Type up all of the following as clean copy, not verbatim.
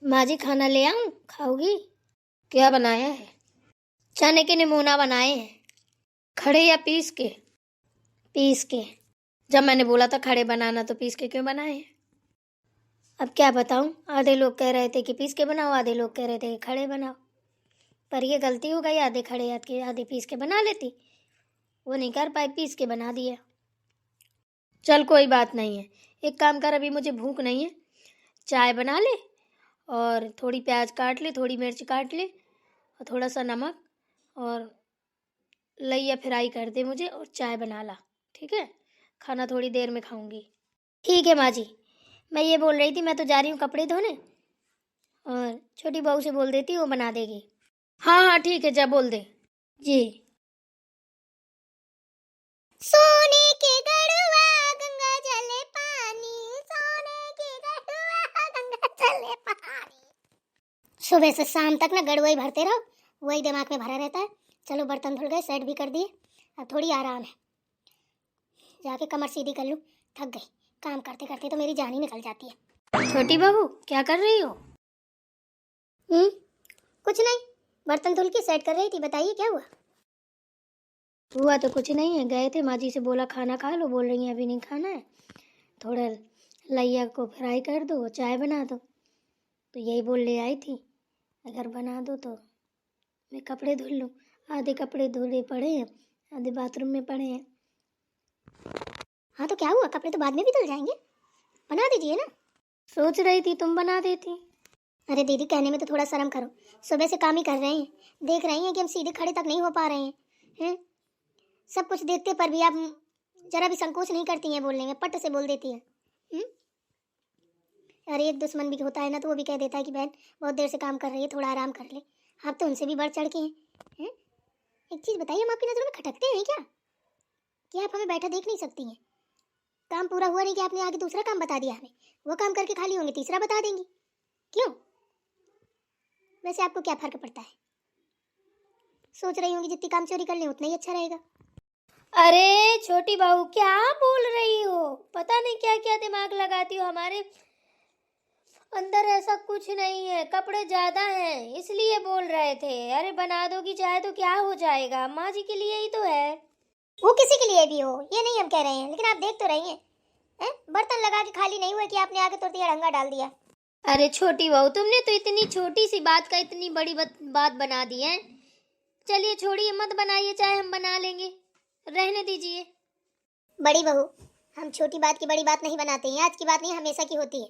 माँ जी खाना ले आऊं, खाओगी? क्या बनाया है? चने के नमूना बनाए हैं। खड़े या पीस के? पीस के। जब मैंने बोला था खड़े बनाना तो पीस के क्यों बनाए हैं? अब क्या बताऊं, आधे लोग कह रहे थे कि पीस के बनाओ, आधे लोग कह रहे थे कि खड़े बनाओ। पर ये गलती हो गई, आधे खड़े आधे पीस के बना लेती। वो नहीं कर पाई, पीस के बना दिया। चल कोई बात नहीं है, एक काम कर, अभी मुझे भूख नहीं है, चाय बना ले और थोड़ी प्याज काट ले, थोड़ी मिर्च काट ले और थोड़ा सा नमक और लइया फ्राई कर दे मुझे और चाय बना ला। ठीक है, खाना थोड़ी देर में खाऊंगी। ठीक है माँ जी। मैं ये बोल रही थी, मैं तो जा रही हूँ कपड़े धोने, और छोटी बहू से बोल देती, वो बना देगी। हाँ हाँ ठीक है, जा बोल दे। जी। सोने के गढ़वा गंगा जले पानी, सोने के गढ़वा गंगा जले पानी। सुबह से शाम तक ना गड़ुआ ही भरते रहो, वही दिमाग में भरा रहता है। चलो बर्तन धुल गए, सेट भी कर दिए, अब थोड़ी आराम है। जाके कमर सीधी कर लूँ, थक गई, काम करते करते तो मेरी जान ही निकल जाती है। छोटी बहू क्या कर रही हो? कुछ नहीं, बर्तन धुल के सेट कर रही थी। बताइए क्या हुआ? हुआ तो कुछ नहीं है, गए थे माँ जी से बोला खाना खा लो, बोल रही हैं अभी नहीं खाना है, थोड़ा लइया को फ्राई कर दो, चाय बना दो, तो यही बोल ले आई थी अगर बना दो तो मैं कपड़े धुल लूँ। आधे कपड़े धुले पड़े हैं, आधे बाथरूम में पड़े हैं। हाँ तो क्या हुआ, कपड़े तो बाद में भी धुल जाएंगे, बना दीजिए ना। सोच रही थी तुम बना देती। अरे दीदी, कहने में तो थोड़ा शर्म करो, सुबह से काम ही कर रहे हैं, देख रही हैं कि हम सीधे खड़े तक नहीं हो पा रहे हैं? सब कुछ देखते पर भी आप जरा भी संकोच नहीं करती हैं बोलने में, पट से बोल देती हैं। अरे एक दुश्मन भी होता है ना, तो वो भी कह देता है कि बहन बहुत देर से काम कर रही है, थोड़ा आराम कर ले। आप तो उनसे भी बढ़ चढ़ के हैं। एक चीज़ बताइए, हम आपकी नज़रों में खटकते हैं क्या कि आप हमें बैठा देख नहीं सकती हैं? काम पूरा हुआ नहीं कि आपने आगे दूसरा काम बता दिया हमें, वो काम करके खाली होंगे तीसरा बता देंगी, क्यों? वैसे आपको क्या फर्क पड़ता है? सोच रही होंगी जितनी काम चोरी कर लें उतना ही अच्छा रहेगा। अरे छोटी बहू क्या बोल रही हो? पता नहीं क्या क्या दिमाग लगाती हो, हमारे अंदर ऐसा कुछ नहीं है, कपड़े ज्यादा हैं इसलिए बोल रहे थे। अरे बना दोगी चाहे तो क्या हो जाएगा, माँ जी के लिए ही तो है। वो किसी के लिए भी हो ये नहीं हम कह रहे हैं, लेकिन आप देख तो रही हैं, बर्तन लगा के खाली नहीं हुआ कि आपने आगे तुरंत अड़ंगा डाल दिया। अरे छोटी बहू, तुमने तो इतनी छोटी सी बात का इतनी बड़ी बात बना दी है। चलिए छोड़िए, मत बनाइए चाहे, हम बना लेंगे, रहने दीजिए। बड़ी बहू, हम छोटी बात की बड़ी बात नहीं बनाते हैं, आज की बात नहीं हमेशा की होती है।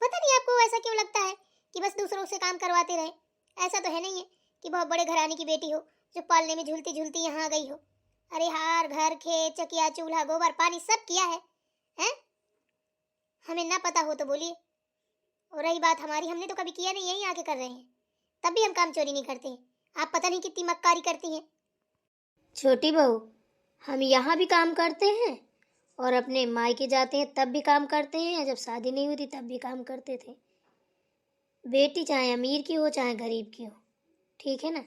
पता नहीं आपको ऐसा क्यों लगता है कि बस दूसरों से काम करवाते रहे। ऐसा तो है नहीं है कि बहुत बड़े घराने की बेटी हो जो पालने में झूलती झूलती यहाँ आ गई हो। अरे हार घर खेत चकिया चूल्हा गोबर पानी सब किया है, हैं? हमें ना पता हो तो बोलिए। और रही बात हमारी, हमने तो कभी किया नहीं, यहीं आके कर रहे हैं, तब भी हम काम चोरी नहीं करते। आप पता नहीं कितनी मक्कारी करती हैं। छोटी बहू, हम यहाँ भी काम करते हैं और अपने मायके जाते हैं तब भी काम करते हैं, जब शादी नहीं हुई थी तब भी काम करते थे। बेटी चाहे अमीर की हो चाहे गरीब की हो, ठीक है ना?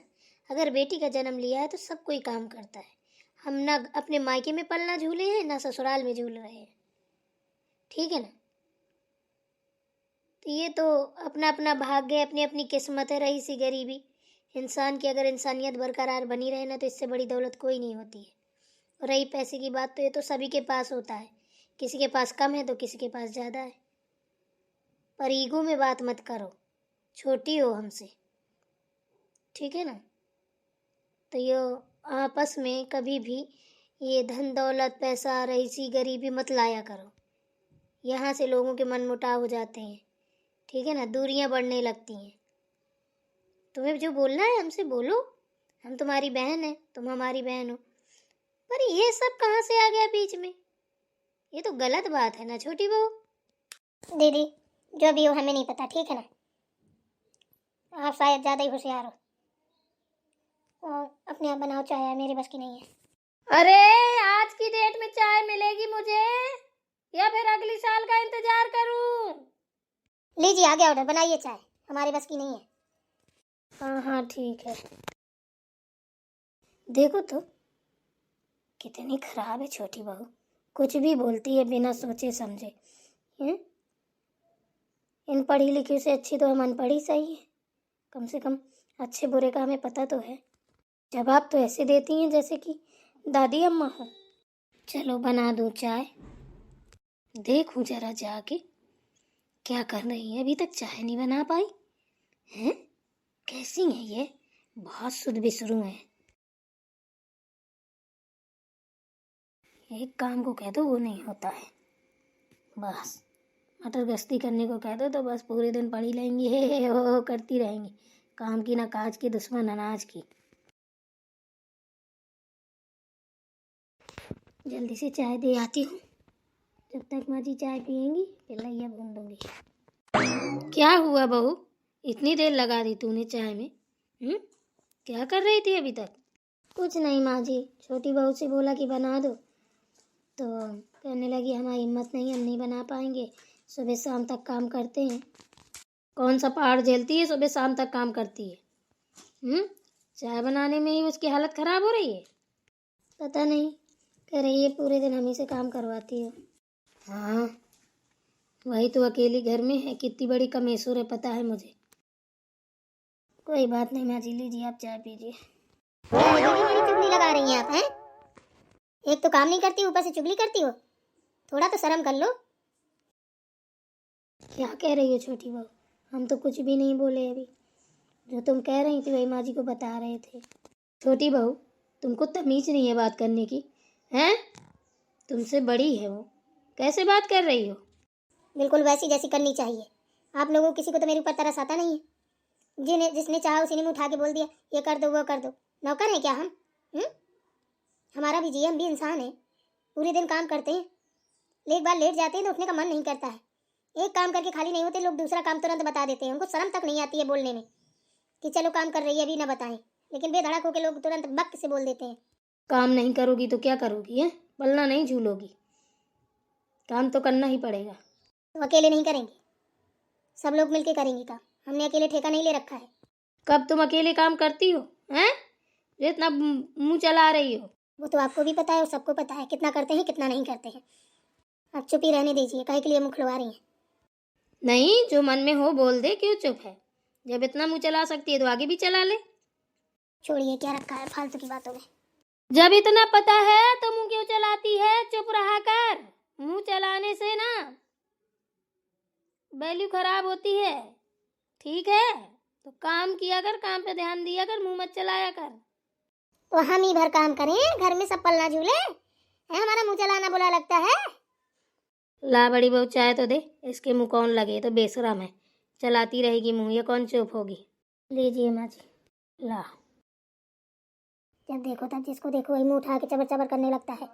अगर बेटी का जन्म लिया है तो सब कोई काम करता है। हम ना अपने मायके में पलना झूले हैं ना ससुराल में झूल रहे हैं, ठीक है ना? तो ये तो अपना अपना भाग्य है, अपनी अपनी किस्मत है, रही सी गरीबी। इंसान की अगर इंसानियत बरकरार बनी रहे ना तो इससे बड़ी दौलत कोई नहीं होती है। और रही पैसे की बात, तो ये तो सभी के पास होता है, किसी के पास कम है तो किसी के पास ज़्यादा है। पर ईगो में बात मत करो, छोटी हो हमसे, ठीक है ना? तो ये आपस में कभी भी ये धन दौलत पैसा रईसी गरीबी मत लाया करो, यहाँ से लोगों के मन मुटाव हो जाते हैं, ठीक है ना? दूरियां बढ़ने लगती हैं। तुम्हें जो बोलना है हमसे बोलो, हम तुम्हारी बहन है, तुम हमारी बहन हो। पर ये सब कहाँ से आ गया बीच में? ये तो गलत बात है ना छोटी बहू। दीदी जो भी हो हमें नहीं पता, ठीक है ना? आप शायद ज़्यादा ही होशियार हो, और अपने आप बनाओ चाय, मेरे बस की नहीं है। अरे आज की डेट में चाय मिलेगी मुझे या फिर अगली साल का इंतजार करूं? लीजिए आ गया ऑर्डर, बनाइए चाय, हमारे बस की नहीं है। हाँ हाँ ठीक है। देखो तो कितनी खराब है छोटी बहू, कुछ भी बोलती है बिना सोचे समझे। इन पढ़ी लिखी से अच्छी तो हम अनपढ़ी सही है। कम से कम अच्छे बुरे का हमें पता तो है। जवाब तो ऐसे देती हैं जैसे कि दादी अम्मा हो। चलो बना दूँ चाय, देखूं जरा जाके क्या कर रही है। अभी तक चाय नहीं बना पाई हैं। कैसी है ये, बहुत शुद्ध बिसरू है। एक काम को कह दो वो नहीं होता है, बस मटर गश्ती करने को कह दो तो बस पूरे दिन पड़ी रहेंगी, हे हो करती रहेंगी। काम की ना काज की, दुश्मन अनाज की। जल्दी से चाय दे आती हूँ, जब तक माँ जी चाय पियेंगी फिर लैया भून दूंगी। क्या हुआ बहू, इतनी देर लगा दी तूने चाय में? क्या कर रही थी अभी तक? कुछ नहीं माँ जी, छोटी बहू से बोला कि बना दो तो कहने लगी हमारी हिम्मत नहीं, हम नहीं बना पाएंगे, सुबह शाम तक काम करते हैं। कौन सा पहाड़ झेलती है, सुबह शाम तक काम करती है। चाय बनाने में ही उसकी हालत खराब हो रही है। पता नहीं, कह रही है पूरे दिन हम ही से काम करवाती है। हाँ वही तो अकेली घर में है, कितनी बड़ी कमेसुर है पता है मुझे। कोई बात नहीं माँ जी, लीजिए आप चाय पीजिए। बड़ी चुगली लगा रही हैं आप हैं? एक तो काम नहीं करती, ऊपर से चुगली करती हो, थोड़ा तो शर्म कर लो। क्या कह रही हो छोटी बहू? हम तो कुछ भी नहीं बोले अभी, जो तुम कह रही थी वही माँ जी को बता रहे थे। छोटी बहू तुमको तमीज नहीं है बात करने की हैं? तुमसे बड़ी है वो, कैसे बात कर रही हो? बिल्कुल वैसी जैसी करनी चाहिए। आप लोगों किसी को तो मेरे ऊपर तरस आता नहीं है। जिसने चाहा उसी ने मुँह उठा के बोल दिया ये कर दो वो कर दो। नौकर हैं क्या हम? हमारा भी जी, हम भी इंसान हैं, पूरे दिन काम करते हैं, एक बार लेट जाते हैं तो उठने का मन नहीं करता है। एक काम करके खाली नहीं होते लोग, दूसरा काम तुरंत बता देते हैं। उनको शर्म तक नहीं आती है बोलने में कि चलो काम कर रही है अभी ना बताएं, लेकिन बेधड़क होकर लोग तुरंत बक से बोल देते हैं। काम नहीं करोगी तो क्या करोगी है? पलना नहीं झूलोगी, काम तो करना ही पड़ेगा। तो अकेले नहीं करेंगे, सब लोग मिलके करेंगे काम, हमने अकेले ठेका नहीं ले रखा है। कब तुम अकेले काम करती हो हैं, जो इतना मुंह चला रही हो? वो तो आपको भी पता है और सबको पता है कितना करते हैं कितना नहीं करते हैं। आप चुप ही रहने दीजिए, काहे के लिए मुँह खुलवा रही हैं? नहीं, जो मन में हो बोल दे, क्यों चुप है? जब इतना मुंह चला सकती है तो आगे भी चला ले। छोड़िए, क्या रखा है फालतू की बातों में। जब इतना पता है तो मुंह क्यों चलाती है? चुप रहा कर, मुंह चलाने से ना वैल्यू खराब होती है, ठीक है? तो काम किया कर, काम पे ध्यान दिया कर, मुंह मत चलाया कर। तो हम ही भर काम करें, घर में सब पलना झूले है, हमारा मुंह चलाना बुरा लगता है? ला बड़ी बहू चाय तो दे, इसके मुंह कौन लगे, तो बेशरम है, चलाती रहेगी मुंह, ये कौन चुप होगी। लीजिए माँ जी, ला। जब देखो तब जिसको देखो वही मुंह उठा के चबर चबर करने लगता है।